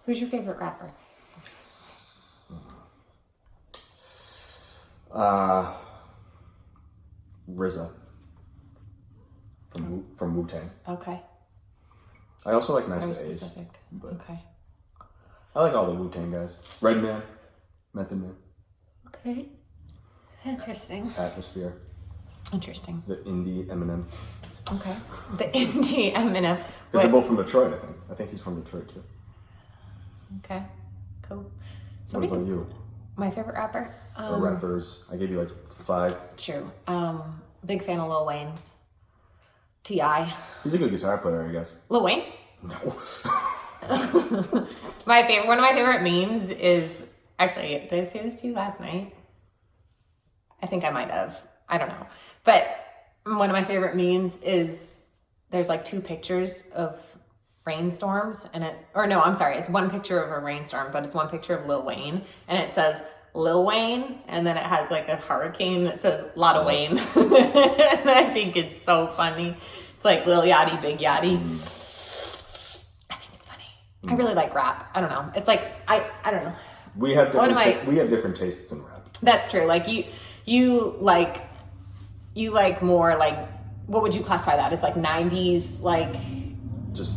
Who's your favorite rapper? RZA from Wu-Tang. Okay. I also like Nice Very to Ace. specific. But Okay. I like all the Wu-Tang guys. Redman, Method Man. Okay. Interesting. Atmosphere. Interesting. The indie Eminem. Okay. The indie Eminem. Because they're both from Detroit, I think. I think he's from Detroit too. Okay. Cool. What about you? My favorite rapper? Or rappers. I gave you like 5. True. Big fan of Lil Wayne. T.I. He's a good guitar player, I guess. Lil Wayne? No. One of my favorite memes is, actually, did I say this to you last night? I think I might have. I don't know. But one of my favorite memes is there's like 2 pictures of rainstorms it's one picture of a rainstorm, but it's one picture of Lil Wayne and it says Lil Wayne and then it has like a hurricane that says Lotta Wayne. And I think it's so funny. It's like Lil Yachty, Big Yachty. I think it's funny. I really like rap. I don't know. It's like I don't know. We have different tastes in rap. That's true. Like you like more like, what would you classify that as, like 90s, like just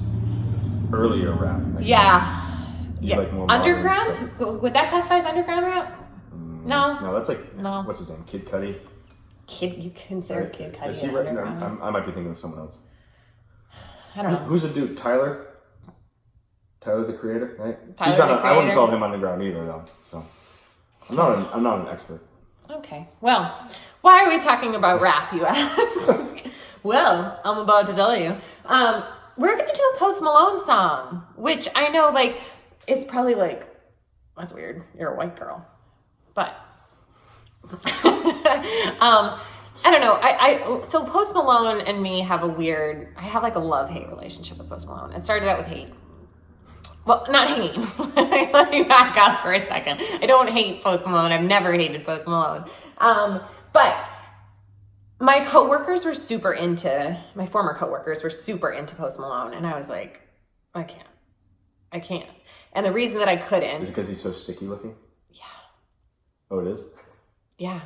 earlier rap. Yeah. Like more underground? Would that classify as underground rap? No. No, that's like, what's his name? Kid Cudi? You consider Kid Cudi Is he right? No, I might be thinking of someone else. I don't know. Who's the dude? Tyler the Creator, right? Tyler the Creator. I wouldn't call him underground either, though. So I'm not an expert. Okay. Well, why are we talking about rap, you ask? Well, I'm about to tell you. We're going to do a Post Malone song, which I know, like, it's probably like, that's weird. You're a white girl. But, I don't know. So Post Malone and me have I have like a love-hate relationship with Post Malone. It started out with hate. Well, not hate. Let me back up for a second. I don't hate Post Malone. I've never hated Post Malone. But my former coworkers were super into Post Malone. And I was like, I can't. And the reason that I couldn't. Is it because he's so sticky looking? Yeah. Oh, it is? Yeah.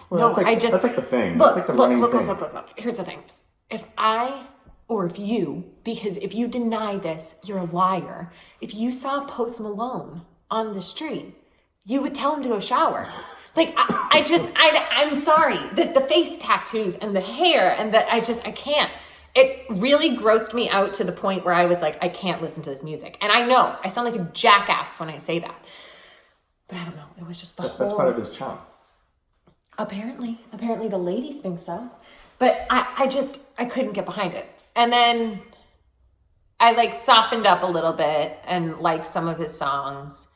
Well, no, that's like the thing. Look, that's like the running thing. Look. Here's the thing. If you, because if you deny this, you're a liar. If you saw Post Malone on the street, you would tell him to go shower. Like, I'm sorry. The face tattoos and the hair and I can't. It really grossed me out to the point where I was like, I can't listen to this music. And I know, I sound like a jackass when I say that. But I don't know. It was just That's part of his charm. Apparently the ladies think so. But I couldn't get behind it. And then I like softened up a little bit and liked some of his songs.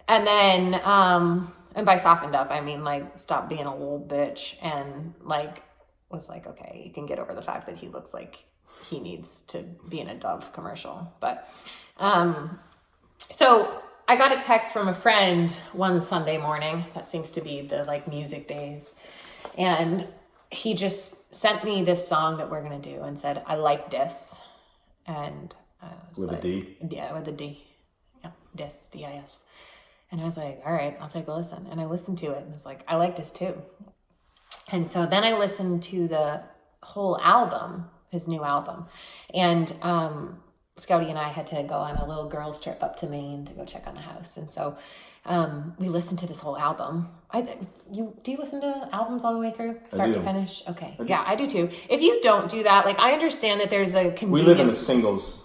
And then, and by softened up, I mean like stopped being a little bitch and like was like, okay, you can get over the fact that he looks like he needs to be in a Dove commercial. But, so I got a text from a friend one Sunday morning. That seems to be the like music days. And he just sent me this song that we're going to do and said, I like this. And I was with like, a D? Yeah, with a D. Yeah, dis, D-I-S. And I was like, all right, I'll take a listen. And I listened to it and was like, I like this too. And so then I listened to the whole album, his new album. And Scouty and I had to go on a little girls trip up to Maine to go check on the house. And so we listened to this whole album. Do you listen to albums all the way through, start to finish? Okay, yeah, I do too. If you don't do that, like I understand that there's a convenience. We live in a singles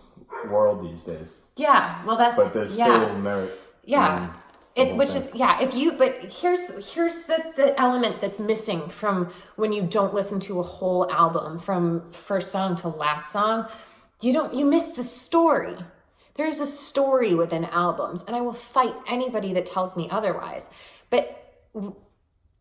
world these days. Yeah, well, but there's still merit. Yeah, it's which is but here's the element that's missing from when you don't listen to a whole album from first song to last song. You miss the story. There's a story within albums, and I will fight anybody that tells me otherwise. But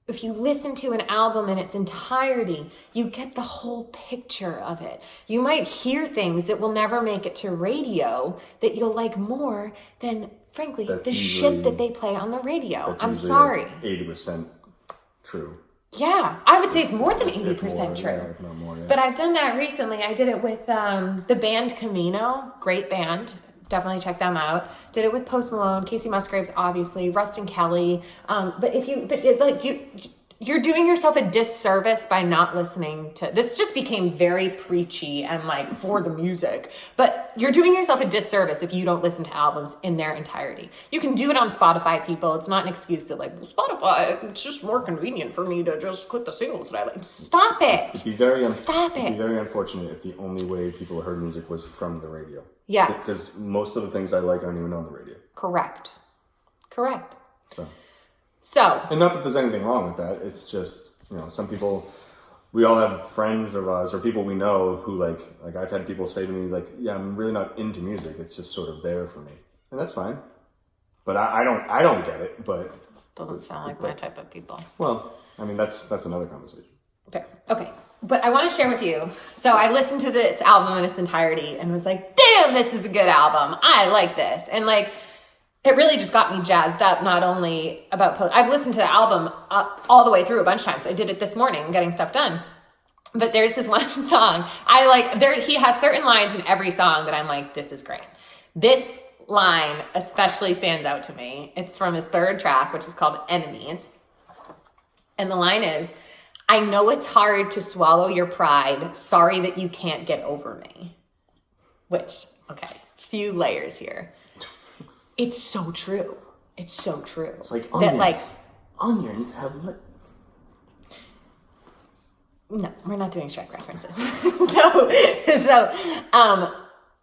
if you listen to an album in its entirety, you get the whole picture of it. You might hear things that will never make it to radio that you'll like more than, frankly, the shit that they play on the radio. I'm sorry. Like 80% true. Yeah, I would say it's more than 80% true. Yeah, if not more, yeah. But I've done that recently. I did it with the band Camino, great band. Definitely check them out. Did it with Post Malone, Casey Musgraves, obviously, Rustin Kelly. You're doing yourself a disservice by not listening to this. Just became very preachy and like for the music, but you're doing yourself a disservice if you don't listen to albums in their entirety. You can do it on Spotify, people. It's not an excuse that like, well, Spotify, it's just more convenient for me to just click the singles that I like. Stop it. It'd be very Stop it. It'd be very unfortunate if the only way people heard music was from the radio. Yes. Because most of the things I like aren't even on the radio. Correct. So, and not that there's anything wrong with that. It's just, some people, we all have friends of ours or people we know who like I've had people say to me like, yeah, I'm really not into music. It's just sort of there for me. And that's fine. But I don't get it, but. Doesn't sound like my type of people. Well, I mean, that's another conversation. Fair. Okay. But I want to share with you. So I listened to this album in its entirety and was like, damn, this is a good album. I like this. And like, it really just got me jazzed up, not only about I've listened to the album all the way through a bunch of times. I did it this morning, getting stuff done. But there's this one song he has certain lines in every song that I'm like, this is great. This line especially stands out to me. It's from his third track, which is called Enemies. And the line is, I know it's hard to swallow your pride. Sorry that you can't get over me. Which, okay, few layers here. It's so true. It's so true. It's like onions. Onions have No, we're not doing Shrek references.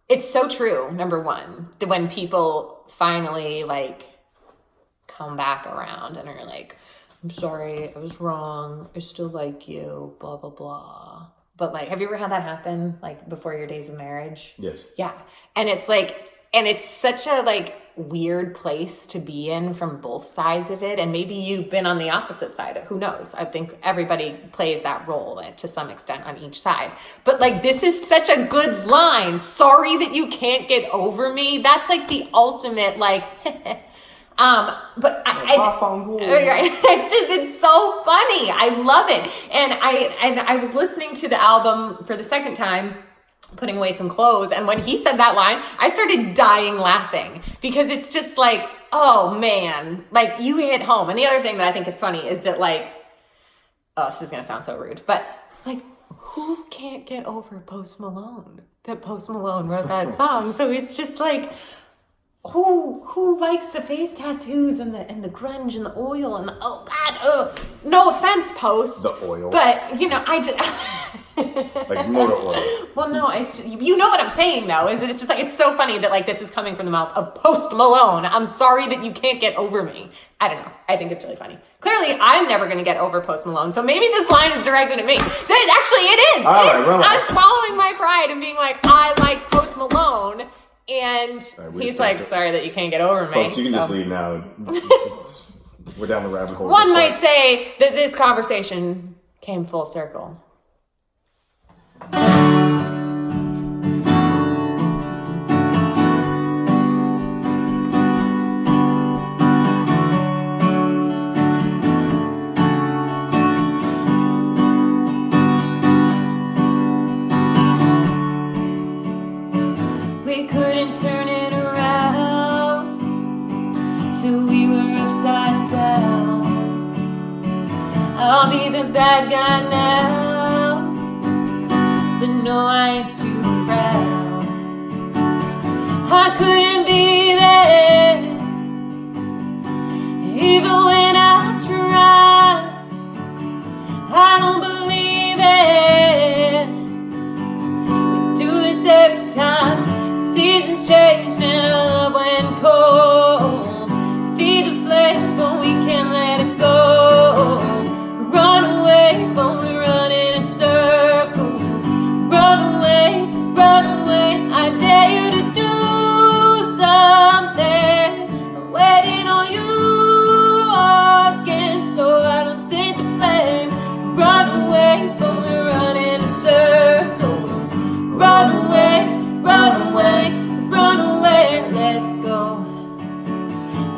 It's so true, number one, that when people finally like come back around and are like, I'm sorry, I was wrong, I still like you, blah, blah, blah. But like, have you ever had that happen like before your days of marriage? Yes. Yeah. And it's like, and it's such a like weird place to be in from both sides of it. And maybe you've been on the opposite side. Who knows? I think everybody plays that role to some extent on each side. But like, this is such a good line. Sorry that you can't get over me. That's like the ultimate like, but it's so funny. I love it. And I was listening to the album for the second time, putting away some clothes, and when he said that line, I started dying laughing because it's just like, oh man, like you hit home. And the other thing that I think is funny is that like, oh, this is gonna sound so rude, but like, who can't get over Post Malone? That Post Malone wrote that song. So it's just like, who likes the face tattoos and the grunge and the oil and the, oh God, no offense, Post. The oil. But I just like motor oil. Well, no, it's what I'm saying though, is that it's just like, it's so funny that like this is coming from the mouth of Post Malone. I'm sorry that you can't get over me. I don't know. I think it's really funny. Clearly, I'm never going to get over Post Malone, so maybe this line is directed at me. Actually, it is. All right, relax. I'm swallowing my pride and being like, I like Post Malone, and he's like, sorry that you can't get over me. Folks, you can just leave now. We're down the rabbit hole. One might say that this conversation came full circle. We couldn't turn it around till we were upside down. I'll be the bad guy now, but no, I ain't too proud. I couldn't be there, even when I tried. I don't believe it. We do this every time. Seasons changed and love went cold. Feed the flame, but we can't let it go. Run away, but we're running in circles. Run away, I dare you to do something. I'm waiting on you again, so I don't take the blame. Run away, but we're running in circles. Run away, let it go.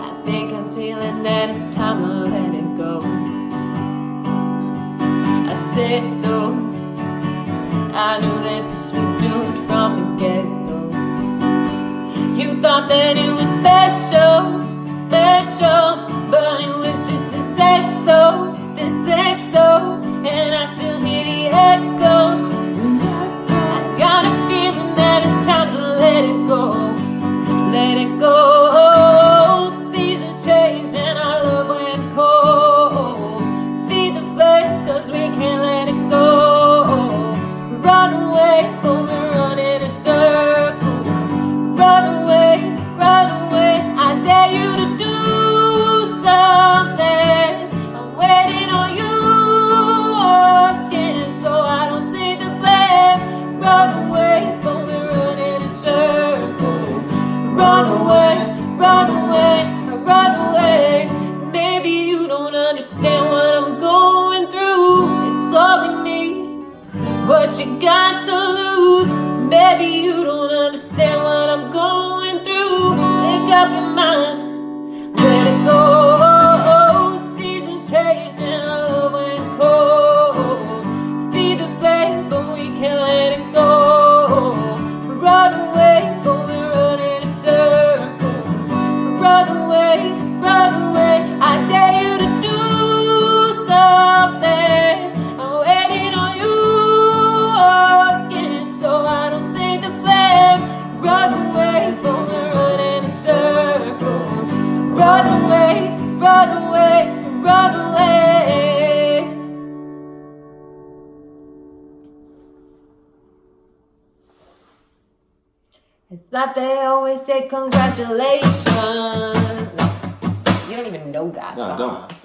I think I'm feeling that it's time to let it go. I say so. I knew that this was doomed from the get-go. You thought that it was special, but it was just the sex though, and I still hear the echoes. I got a feeling that it's time to let it go. Seasons change and our love went cold. Feed the flame, cause we can't let it go. Run away, but we're running in circles. Run away, I dare you to do something. I'm waiting on you again, so I don't take the blame. Run away, but we're running in circles. Run away. Maybe you don't understand what I'm going through. It's all in me, what you got to lose. Maybe you don't understand what I'm going through. Make up your mind, let it go. Seasons change and our love went cold. Feed the flame, but we can't let it go. Run away, but we're running in circles. Run away, I dare you to do something. I'm waiting on you again, so I don't take the blame. Run away, but we're running in circles. Run away. It's not they always say congratulations. No, you don't even know that No, song. I don't.